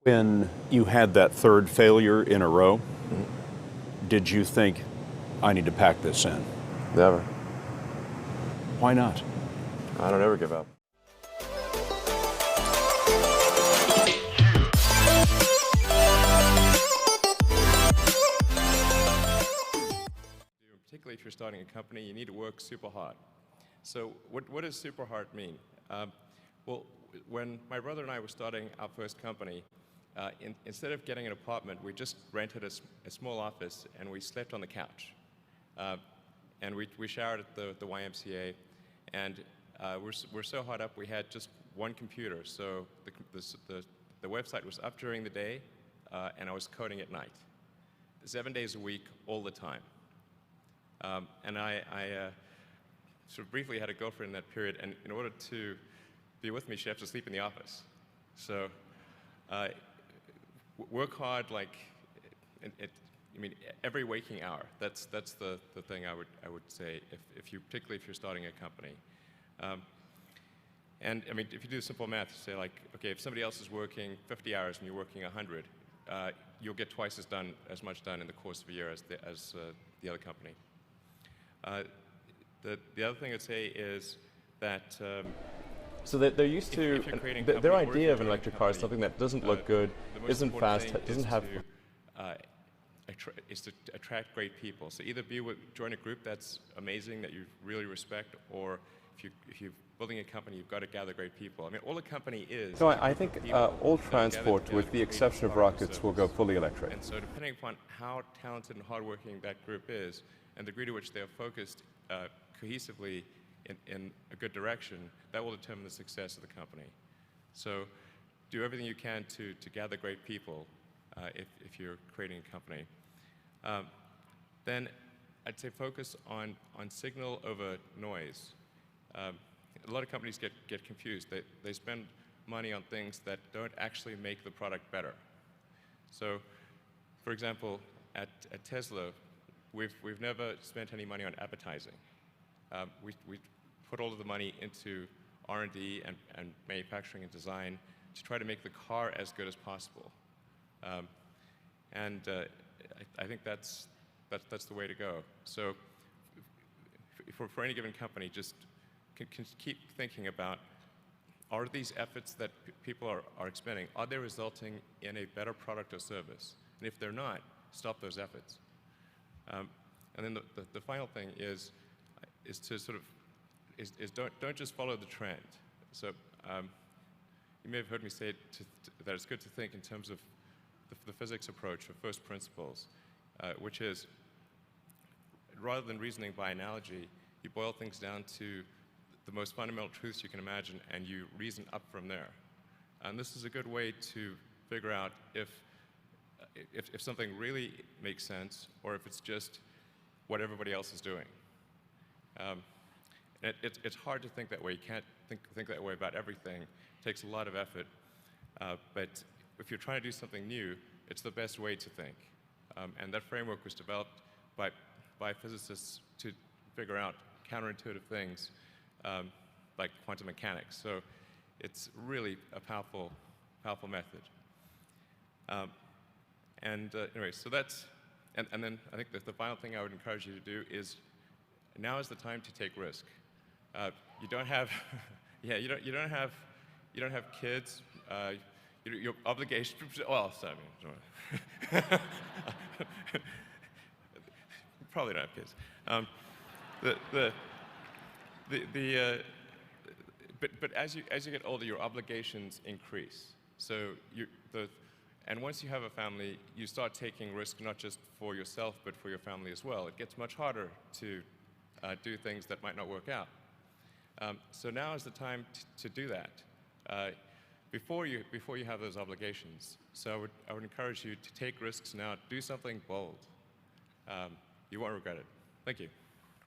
When you had that third failure in a row, did you think, I need to pack this in? Never. Why not? I don't ever give up. Particularly if you're starting a company, you need to work super hard. So what does super hard mean? Well, when my brother and I were starting our first company, instead of getting an apartment, we just rented a small office and we slept on the couch. And we showered at the YMCA, and we're so hot up we had just one computer. So the website was up during the day, and I was coding at night, 7 days a week, all the time. And I sort of briefly had a girlfriend in that period, and in order to be with me, she had to sleep in the office. So work hard, like, I mean, every waking hour. That's the thing I would say, particularly if you're starting a company. And I mean, if you do simple math, say like, okay, if somebody else is working 50 hours and you're working 100, you'll get twice as much done in the course of a year as the other company. The other thing I'd say is that So they're used to, their idea of an electric car is something that doesn't look good, isn't fast, doesn't have... is to attract great people. So either join a group that's amazing, that you really respect, or if you're building a company, you've got to gather great people. I mean, all a company is... So I think all transport, with the exception of rockets, will go fully electric. And so depending upon how talented and hardworking that group is, and the degree to which they're focused cohesively in a good direction, that will determine the success of the company. So do everything you can to gather great people if you're creating a company. Then I'd say focus on signal over noise. A lot of companies get confused. They spend money on things that don't actually make the product better. So, for example, at Tesla, we've never spent any money on advertising. We put all of the money into R&D and manufacturing and design to try to make the car as good as possible. I think that's the way to go. So for any given company, just can keep thinking about, are these efforts that people are expending, are they resulting in a better product or service? And if they're not, stop those efforts. And then the final thing is to sort of don't just follow the trend. So you may have heard me say that it's good to think in terms of the physics approach of first principles, which is, rather than reasoning by analogy, you boil things down to the most fundamental truths you can imagine, and you reason up from there. And this is a good way to figure out if something really makes sense, or if it's just what everybody else is doing. It's hard to think that way. You can't think that way about everything. It takes a lot of effort. But if you're trying to do something new, it's the best way to think. And that framework was developed by physicists to figure out counterintuitive things like quantum mechanics. So it's really a powerful method. Anyway, so that's, and then I think that the final thing I would encourage you to do is, now is the time to take risk. You don't have, you don't have kids. Your obligation. Well, sorry, probably don't have kids. But as you get older, your obligations increase. So and once you have a family, you start taking risks not just for yourself, but for your family as well. It gets much harder to do things that might not work out. So now is the time to do that before you have those obligations. So I would encourage you to take risks now. Do something bold. You won't regret it. Thank you.